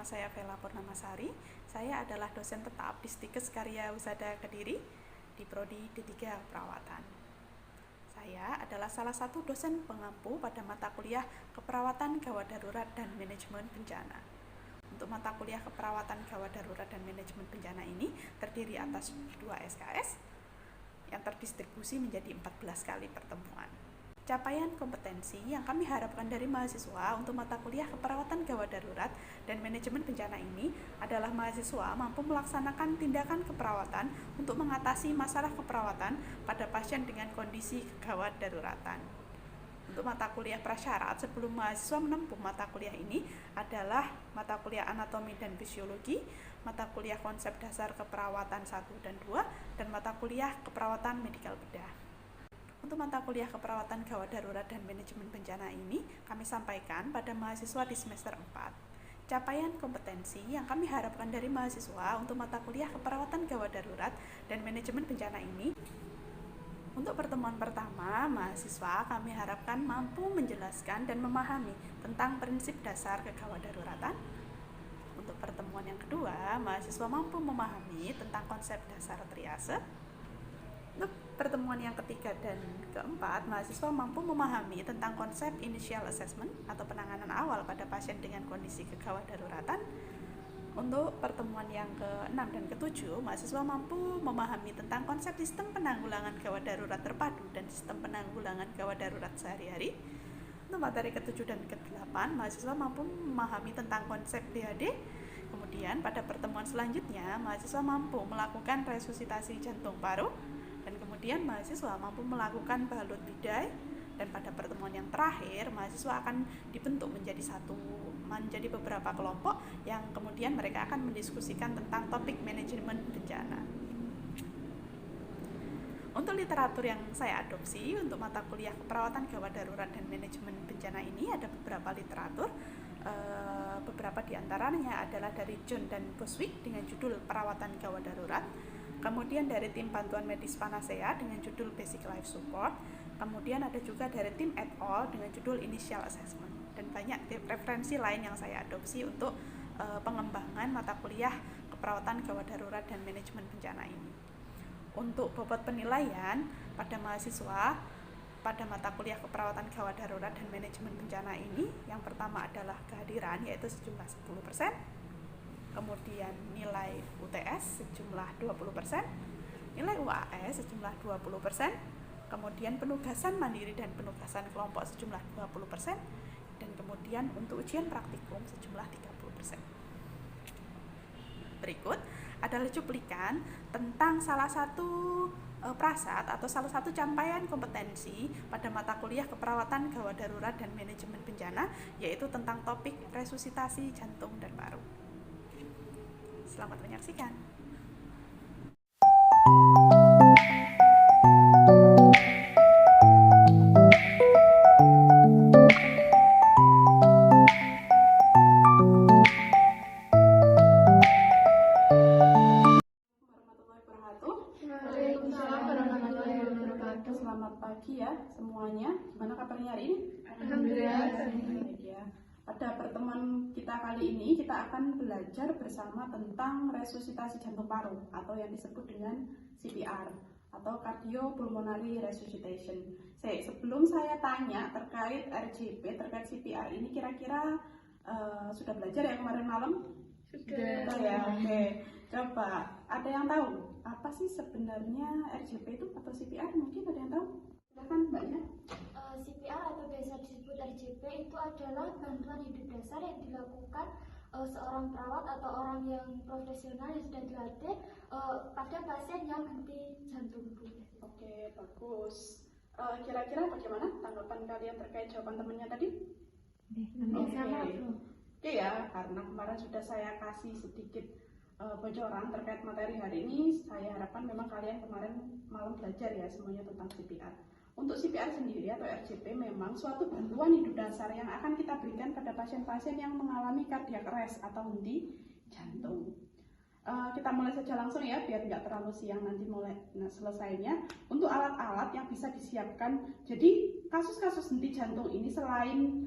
Nama saya Vela Purnamasari. Saya adalah dosen tetap di Stikes Karya Husada Kediri di Prodi D3 Keperawatan. Saya adalah salah satu dosen pengampu pada mata kuliah Keperawatan Gawat Darurat dan Manajemen Bencana. Untuk mata kuliah Keperawatan Gawat Darurat dan Manajemen Bencana ini terdiri atas 2 SKS yang terdistribusi menjadi 14 kali pertemuan. Capaian kompetensi yang kami harapkan dari mahasiswa untuk mata kuliah Keperawatan Gawat Darurat dan Manajemen Bencana ini adalah mahasiswa mampu melaksanakan tindakan keperawatan untuk mengatasi masalah keperawatan pada pasien dengan kondisi gawat daruratan. Untuk mata kuliah prasyarat sebelum mahasiswa menempuh mata kuliah ini adalah mata kuliah Anatomi dan Fisiologi, mata kuliah Konsep Dasar Keperawatan 1 dan 2, dan mata kuliah Keperawatan Medikal Bedah. Untuk mata kuliah Keperawatan Gawat Darurat dan Manajemen Bencana ini kami sampaikan pada mahasiswa di semester 4. Capaian kompetensi yang kami harapkan dari mahasiswa untuk mata kuliah Keperawatan Gawat Darurat dan Manajemen Bencana ini. Untuk pertemuan pertama, mahasiswa kami harapkan mampu menjelaskan dan memahami tentang prinsip dasar kegawat daruratan. Untuk pertemuan yang kedua, mahasiswa mampu memahami tentang konsep dasar triase. Untuk pertemuan yang ketiga dan keempat, mahasiswa mampu memahami tentang konsep initial assessment atau penanganan awal pada pasien dengan kondisi kegawat daruratan. Untuk pertemuan yang ke-6 dan ke-7, mahasiswa mampu memahami tentang konsep sistem penanggulangan gawat darurat terpadu dan sistem penanggulangan gawat darurat sehari-hari. Untuk materi ke-7 dan ke-8, mahasiswa mampu memahami tentang konsep DHD. Kemudian pada pertemuan selanjutnya, mahasiswa mampu melakukan resusitasi jantung paru. Dan kemudian mahasiswa mampu melakukan balut bidai. Dan pada pertemuan yang terakhir, mahasiswa akan dibentuk menjadi beberapa kelompok yang kemudian mereka akan mendiskusikan tentang topik manajemen bencana. Untuk literatur yang saya adopsi untuk mata kuliah Keperawatan Gawat Darurat dan Manajemen Bencana ini ada beberapa literatur. Beberapa diantaranya adalah dari John dan Boswick dengan judul Perawatan Gawat Darurat. Kemudian dari tim bantuan medis Panacea dengan judul Basic Life Support. Kemudian ada juga dari tim et al dengan judul Initial Assessment. Dan banyak referensi lain yang saya adopsi untuk pengembangan mata kuliah Keperawatan Gawat Darurat dan Manajemen Bencana ini. Untuk bobot penilaian pada mahasiswa pada mata kuliah Keperawatan Gawat Darurat dan Manajemen Bencana ini, yang pertama adalah kehadiran yaitu sejumlah 10%. Kemudian nilai UTS sejumlah 20%, nilai UAS sejumlah 20%, kemudian penugasan mandiri dan penugasan kelompok sejumlah 20%, dan kemudian untuk ujian praktikum sejumlah 30%. Berikut adalah cuplikan tentang salah satu prasat atau salah satu capaian kompetensi pada mata kuliah Keperawatan Gawat Darurat dan Manajemen Bencana, yaitu tentang topik resusitasi jantung dan paru. Selamat menyaksikan. Selamat pagi ya semuanya. Gimana kabarnya hari ini? Alhamdulillah. Ya. Pada pertemuan kita kali ini kita akan belajar bersama tentang resusitasi jantung paru atau yang disebut dengan CPR atau Cardiopulmonary Resuscitation. Sebelum saya tanya terkait RJP, terkait CPR ini, kira-kira sudah belajar ya kemarin malam? Sudah ya. Oke. Coba, ada yang tahu apa sih sebenarnya RJP itu atau CPR? Mungkin ada yang tahu? Silakan Mbaknya. CPR atau biasa disebut RJP itu adalah bantuan hidup dasar yang dilakukan seorang perawat atau orang yang profesional yang sudah dilatih pada pasien yang henti jantung. Oke, bagus. Kira-kira bagaimana tanggapan kalian terkait jawaban temannya tadi? Oke ya, karena kemarin sudah saya kasih sedikit bocoran terkait materi hari ini, saya harapkan memang kalian kemarin malam belajar ya semuanya tentang CPR. Untuk CPR sendiri atau RJP memang suatu bantuan hidup dasar yang akan kita berikan pada pasien-pasien yang mengalami cardiac arrest atau henti jantung. Kita mulai saja langsung ya, biar nggak terlalu siang nanti mulai selesainya. Untuk alat-alat yang bisa disiapkan, jadi kasus-kasus henti jantung ini selain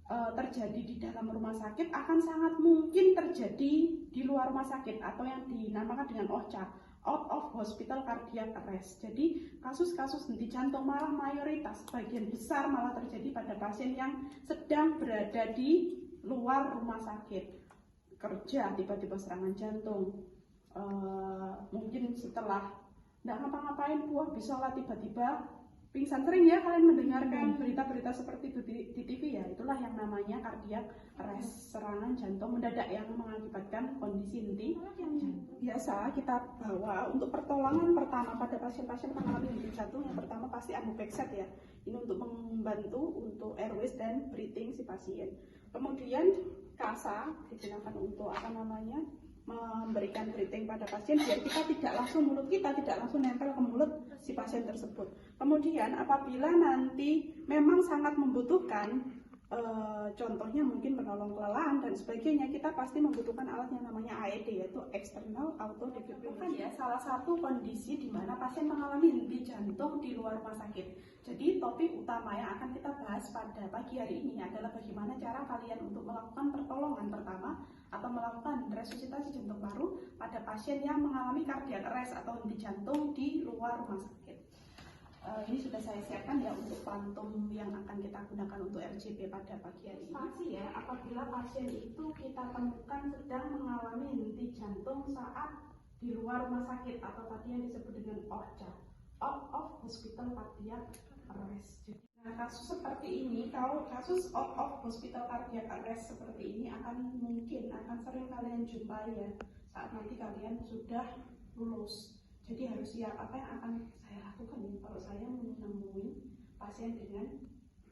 terjadi di dalam rumah sakit akan sangat mungkin terjadi di luar rumah sakit atau yang dinamakan dengan OCA, out of hospital cardiac arrest. Jadi kasus-kasus henti jantung malah mayoritas, sebagian besar malah terjadi pada pasien yang sedang berada di luar rumah sakit, kerja tiba-tiba serangan jantung, mungkin setelah nggak ngapa-ngapain puah bisa lah tiba-tiba pingsan. Sering ya kalian mendengarkan berita-berita seperti itu di TV ya, itulah yang namanya cardiac arrest, serangan jantung mendadak yang mengakibatkan kondisi henti jantung. Biasa kita bawa untuk pertolongan pertama pada pasien-pasien mengalami henti jantung, yang pertama pasti ambupexet ya, ini untuk membantu untuk airways dan breathing si pasien. Kemudian KASA digunakan untuk memberikan breathing pada pasien biar mulut kita tidak langsung nempel ke mulut si pasien tersebut. Kemudian apabila nanti memang sangat membutuhkan, contohnya mungkin menolong kelelahan dan sebagainya, kita pasti membutuhkan alat yang namanya AED, yaitu external auto defibrillator. Ya, salah satu kondisi di mana pasien mengalami henti jantung di luar rumah sakit. Jadi topik utama yang akan kita bahas pada pagi hari ini adalah bagaimana cara kalian untuk melakukan pertolongan pertama atau melakukan resusitasi jantung paru pada pasien yang mengalami cardiac arrest atau henti jantung di luar rumah sakit. Ini sudah saya siapkan ya untuk pantum yang akan kita gunakan untuk RJP pada pagi hari ini. Pasti ya, apabila pasien itu kita temukan sedang mengalami henti jantung saat di luar rumah sakit atau tadi yang disebut dengan OCA, out of hospital cardiac arrest. Nah, kasus seperti ini, kalau kasus out of hospital cardiac arrest seperti ini akan sering kalian jumpai ya saat nanti kalian sudah lulus. Jadi harus siap apa yang akan saya lakukan ya kalau saya menemui pasien dengan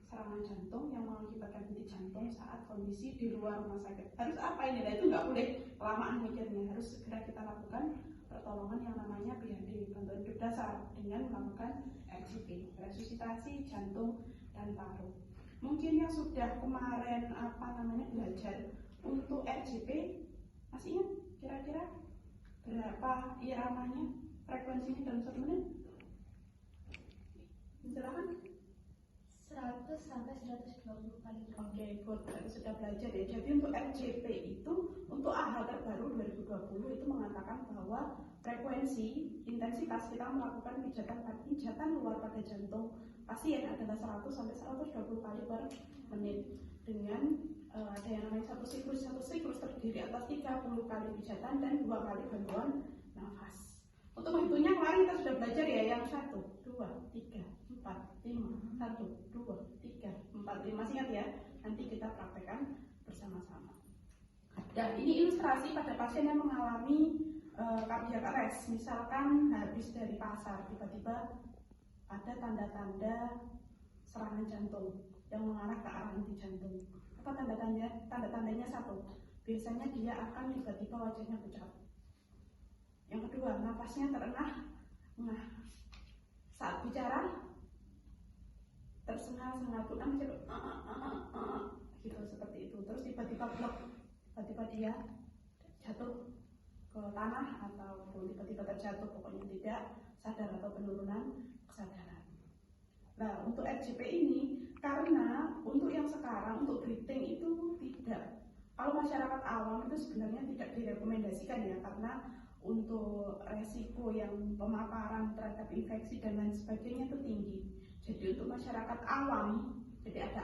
serangan jantung yang mengakibatkan henti jantung saat kondisi di luar rumah sakit. Harus apa ini? Nah, itu nggak boleh kelamaan mikirnya, harus segera kita lakukan pertolongan yang namanya BHD, bantuan hidup dasar, dengan melakukan RJP, resusitasi jantung dan paru. Mungkin yang sudah kemarin belajar untuk RJP masih ingat kira-kira berapa iramanya, frekuensinya dalam 1 menit? Silakan. 100 sampai 120 kali. Oke, good. Sudah belajar ya. Jadi untuk RJP itu, untuk AHA terbaru 2020 itu mengatakan bahwa frekuensi intensitas kita melakukan pijatan luar pada jantung pasien adalah 100 sampai 120 kali per menit, dengan ada yang namanya satu siklus terdiri atas 30 kali pijatan dan 2 kali bantuan nafas. Untuk menghitungnya kemarin kita sudah belajar ya, yang 1, 2, 3, 4, 5, 1, 2, 3, 4, 5. Masih ingat ya? Nanti kita praktekkan bersama-sama. Dan ini ilustrasi pada pasien yang mengalami cardiac arrest. Misalkan habis dari pasar, tiba-tiba ada tanda-tanda serangan jantung yang mengarah ke arah henti jantung. Apa tanda-tandanya? Tanda-tandanya 1, biasanya dia akan tiba-tiba wajahnya pucat. Yang kedua, nafasnya terenah. Nah, saat bicara tersengal-sengal, gitu seperti itu. Terus tiba-tiba blok, tiba-tiba dia jatuh ke tanah atau tiba-tiba terjatuh, pokoknya tidak sadar atau penurunan kesadaran. Nah, untuk RJP ini, karena untuk yang sekarang untuk breathing itu tidak. Kalau masyarakat awam itu sebenarnya tidak direkomendasikan ya, karena untuk resiko yang pemaparan terhadap infeksi dan lain sebagainya itu tinggi. Jadi untuk masyarakat awam, jadi ada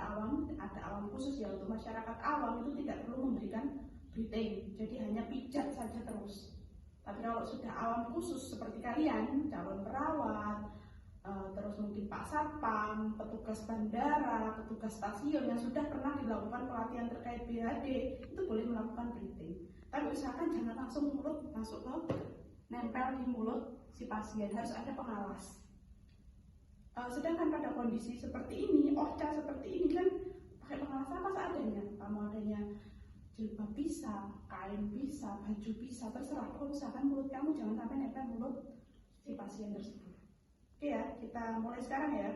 awam khusus ya, untuk masyarakat awam itu tidak perlu memberikan breathing, jadi hanya pijat saja terus. Tapi kalau sudah awam khusus seperti kalian, calon perawat, terus mungkin Pak Satpam, petugas bandara, petugas stasiun yang sudah pernah dilakukan pelatihan terkait BHD, itu boleh melakukan breathing. Tapi usahakan jangan langsung mulut masuk ke nempel di mulut si pasien, harus ada pengawas. Sedangkan pada kondisi seperti ini, OCA seperti ini kan pakai pengawas apa seadanya. Kamu adanya jilbab bisa, kain bisa, baju bisa, terserah. Kalau usahakan mulut kamu jangan sampai nempel mulut si pasien tersebut. Oke ya, kita mulai sekarang ya.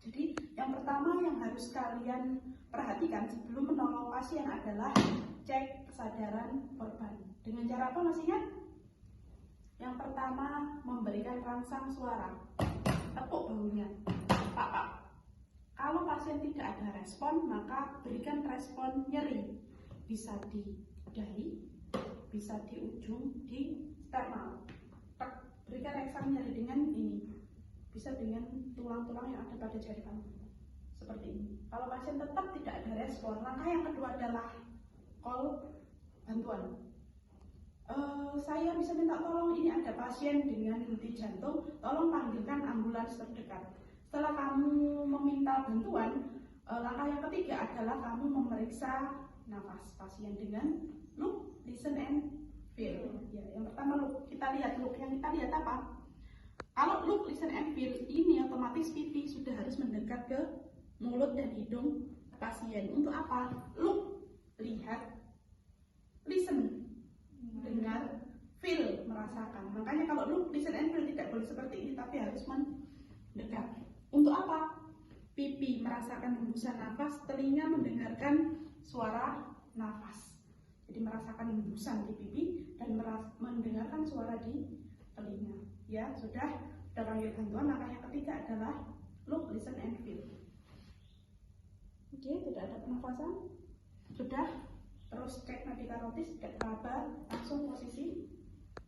Jadi yang pertama yang harus kalian perhatikan sebelum menolong pasien adalah cek kesadaran korban. Dengan cara apa masih ingat? Yang pertama, memberikan rangsang suara. Tepuk bahunya. Pak. Kalau pasien tidak ada respon, maka berikan respon nyeri. Bisa di dahi, bisa di ujung, di sternal. Berikan eksam nyeri dengan ini. Bisa dengan tulang-tulang yang ada pada jari kamu. Seperti ini. Kalau pasien tetap tidak ada respon, langkah yang kedua adalah call bantuan. Saya bisa minta tolong, ini ada pasien dengan henti jantung, tolong panggilkan ambulans terdekat. Setelah kamu meminta bantuan, langkah yang ketiga adalah kamu memeriksa nafas pasien dengan look, listen, and feel. Ya, yang pertama look, kita lihat look. Yang kita lihat apa? Kalau look, listen, and feel, ini otomatis pipi sudah harus mendekat ke mulut dan hidung pasien. Untuk apa? Look, lihat, listen, dengar, feel, merasakan. Makanya kalau look, listen, and feel tidak boleh seperti ini, tapi harus mendekat. Untuk apa? Pipi merasakan hembusan nafas, telinga mendengarkan suara nafas. Jadi merasakan hembusan di pipi dan mendengarkan suara di telinga. Ya, sudah panggil bantuan. Langkah yang ketiga adalah look, listen, and feel. Oke, tidak ada pernafasan. Sudah. Terus cek nadi karotis, tidak teraba, langsung posisi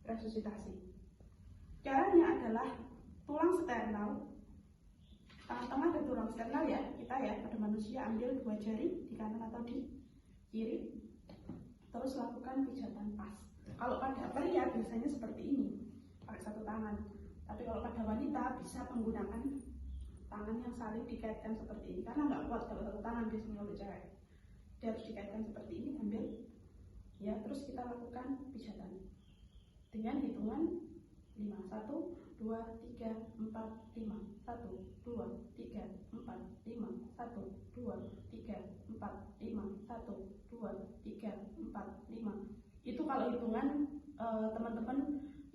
resusitasi. Caranya adalah tulang sternal, tengah-tengah ada tulang sternal ya, kita ya, pada manusia ambil 2 jari di kanan atau di kiri, terus lakukan pijatan pas. Kalau pada pria biasanya seperti ini, pakai 1 tangan. Tapi kalau pada wanita bisa menggunakan tangan yang saling dikaitkan seperti ini, karena nggak kuat kalau 1 tangan biasanya untuk cewek. Dia harus dikaitkan seperti ini, ambil ya, terus kita lakukan pijatan dengan hitungan 5, 1, 2, 3, 4, 5, 1, 2, 3, 4, 5, 1, 2, 3, 4, 5, 1, 2, 3, 4, 5. Itu kalau hitungan teman-teman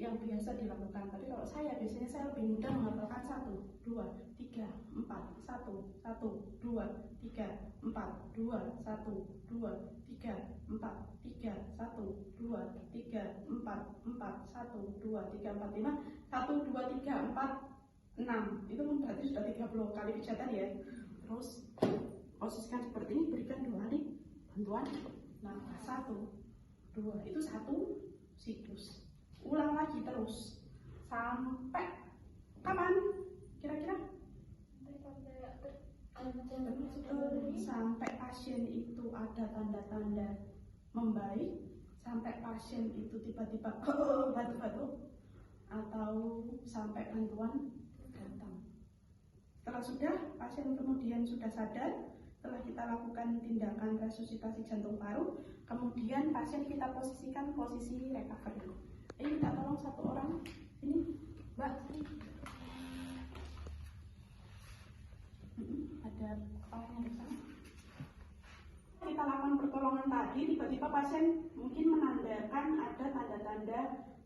yang biasa dilakukan. Tapi kalau saya biasanya saya lebih mudah menghafalkan 1, 2, 3, 4, 1, 1, 2, 3, 4, 2, 1, 2, 3, 4, 3, 1, 2, 3, 4, 4, 1, 2, 3, 4, 5, 1, 2, 3, 4, 6. Itu pun berarti sudah 30 kali pijatan ya. Terus posisikan seperti ini, berikan 2 kali bantuan nafas. 1, 2, itu 1 siklus. Ulang lagi terus sampai kapan? Kira-kira? Sampai pasien itu ada tanda-tanda membaik, sampai pasien itu tiba-tiba batuk-batuk, atau sampai bantuan datang. Setelah sudah pasien kemudian sudah sadar, setelah kita lakukan tindakan resusitasi jantung paru, kemudian pasien kita posisikan posisi recovery. Ini minta tolong 1 orang, ini Mbak, ada kepalanya di sana. Kita lakukan pertolongan tadi, tiba-tiba pasien mungkin menandakan ada tanda-tanda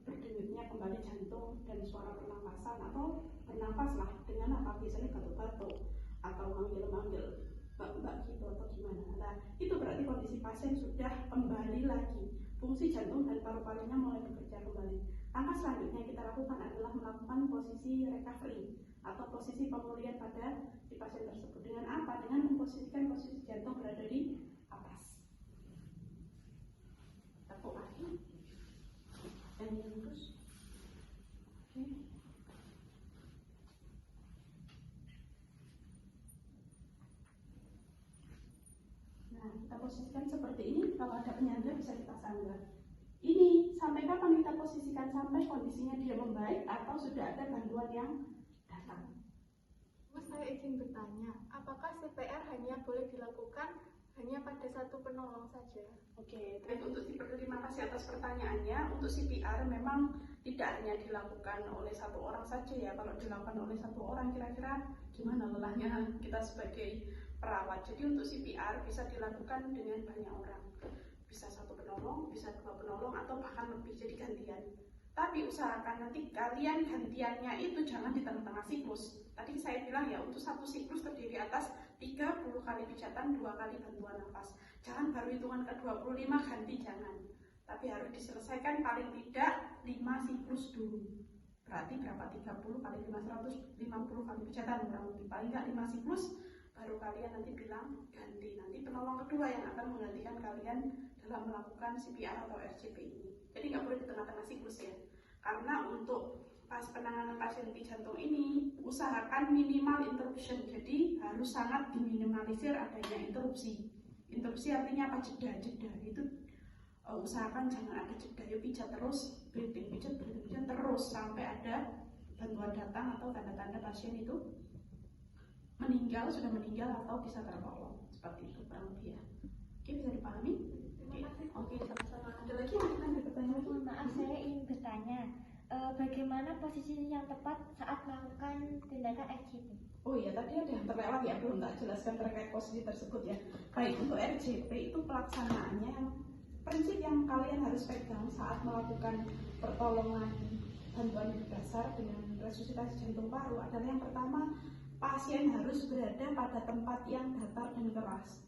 berdengutnya kembali jantung dan suara pernafasan, atau bernafas lah dengan apa, biasanya batuk-batuk atau manggil-manggil mbak gitu atau gimana. Nah, itu berarti kondisi pasien sudah kembali lagi, fungsi jantung dan paru-parunya mulai bekerja kembali. Langkah selanjutnya kita lakukan adalah melakukan posisi recovery atau posisi pemulihan pada si pasien tersebut. Dengan apa? Dengan memposisikan posisi jantung berada di atas. Tepuk kaki dan lurus. Oke. Nah, kita posisikan seperti ini. Kalau ada penyangga bisa kita sanggah. Ini sampai kapan kita posisikan? Sampai kondisinya dia membaik atau sudah ada bantuan yang datang. Mas, saya izin bertanya, apakah CPR hanya boleh dilakukan hanya pada 1 penolong saja? Oke, terima kasih atas pertanyaannya. Untuk CPR memang tidak hanya dilakukan oleh 1 orang saja ya. Kalau dilakukan oleh 1 orang, kira-kira gimana lelahnya kita sebagai perawat. Jadi untuk CPR bisa dilakukan dengan banyak orang. Bisa 1 penolong, bisa 2 penolong, atau bahkan lebih, jadi gantian. Tapi usahakan nanti kalian gantiannya itu jangan di tengah-tengah siklus. Tadi saya bilang ya, untuk 1 siklus terdiri atas 30 kali pijatan, 2 kali bantuan nafas. Jangan baru hitungan ke 25 ganti, jangan. Tapi harus diselesaikan paling tidak 5 siklus dulu. Berarti berapa? 30 kali 5, 150 kali pijatan kurang lebih. Paling nggak 5 siklus, baru kalian nanti bilang ganti. Nanti penolong kedua yang akan menggantikan kalian dalam melakukan CPR atau RCP ini. Jadi nggak boleh di tengah-tengah siklus ya. Karena untuk pas penanganan pasien henti jantung ini usahakan minimal interruption. Jadi harus sangat diminimalisir adanya interupsi. Interupsi artinya apa? Jeda itu usahakan jangan ada jeda. Ya pijat terus, breathing pijat terus sampai ada bantuan datang atau tanda-tanda pasien itu sudah meninggal atau bisa tertolong. Seperti itu kurang lebih ya. Oke, bisa dipahami? Oke, sama-sama. Ada lagi yang kita ada pertanyaan? Maaf, saya ingin bertanya, bagaimana posisi yang tepat saat melakukan tindakan RCP? Oh iya, tadi ada yang terlewat ya, belum tak jelaskan terkait posisi tersebut ya. Baik, untuk RCP itu pelaksanaannya, prinsip yang kalian harus pegang saat melakukan pertolongan bantuan hidup dasar dengan resusitasi jantung paru adalah yang pertama, pasien harus berada pada tempat yang datar dan keras.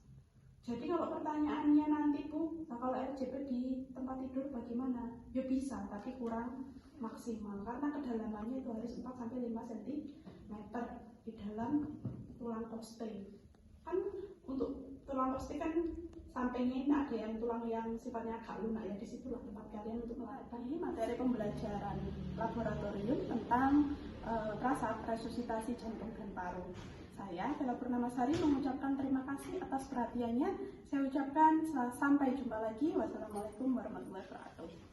Jadi kalau pertanyaannya nanti Bu, nah kalau RCP di tempat tidur bagaimana? Ya bisa, tapi kurang maksimal karena kedalamannya itu harus 4-5 cm di dalam tulang poste. Kan untuk tulang poste kan sampingnya ini ada yang tulang yang sifatnya agak lunak ya, disitulah tempat kalian untuk melakukan ini materi pembelajaran laboratorium tentang prasat resusitasi jantung dan paru. Saya, Bella Purnamasari, mengucapkan terima kasih atas perhatiannya. Saya ucapkan sampai jumpa lagi. Wassalamualaikum warahmatullahi wabarakatuh.